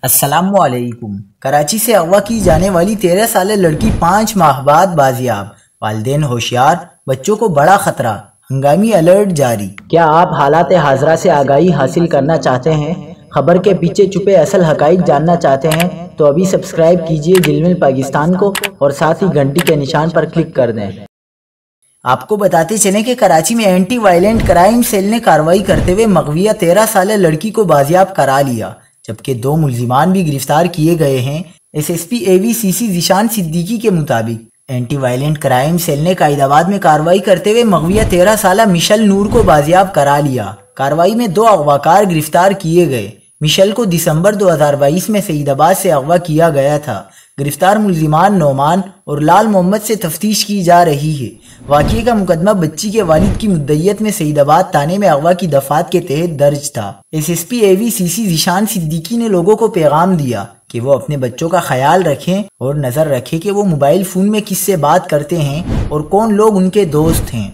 السلام علیکم۔ کراچی سے اغوا کی جانے والی 13 سالہ لڑکی 5 ماہ بعد بازیاب، والدین ہوشیار، بچوں کو بڑا خطرہ، ہنگامی الرٹ جاری۔ کیا آپ حالات حاضرہ سے آگاہی حاصل کرنا چاہتے ہیں؟ خبر کے پیچھے چھپے اصل حقائق جاننا چاہتے ہیں تو ابھی سبسکرائب کیجئے ذیل پاکستان کو اور ساتھ ہی گھنٹی کے نشان پر کلک کر دیں۔ آپ کو بتاتے چلیں کہ کراچی میں اینٹی وائلنٹ کرائم سیل نے کارروائی کرتے ہوئے مغویہ 13 سالہ لڑکی کو بازیاب کرا لیا، جبکہ 2 ملزمان بھی گرفتار کیے گئے ہیں۔ ایس ایس پی اے وی سی سی ذیشان صدیقی کے مطابق اینٹی وائلنٹ کرائم سیل نے قائد آباد میں کارروائی کرتے ہوئے مغویہ 13 سالہ مشل نور کو بازیاب کرا لیا۔ کارروائی میں 2 اغواکار گرفتار کیے گئے۔ مشل کو دسمبر 2022 میں سعید آباد سے اغوا کیا گیا تھا۔ گرفتار ملزمان نعمان اور لال محمد سے تفتیش کی جا رہی ہے۔ واقعے کا مقدمہ بچی کے والد کی مدعیت میں سعید آباد تھانے میں اغوا کی دفعات کے تحت درج تھا۔ ایس ایس پی اے وی سی سی ذیشان صدیقی نے لوگوں کو پیغام دیا کہ وہ اپنے بچوں کا خیال رکھیں اور نظر رکھیں کہ وہ موبائل فون میں کس سے بات کرتے ہیں اور کون لوگ ان کے دوست ہیں۔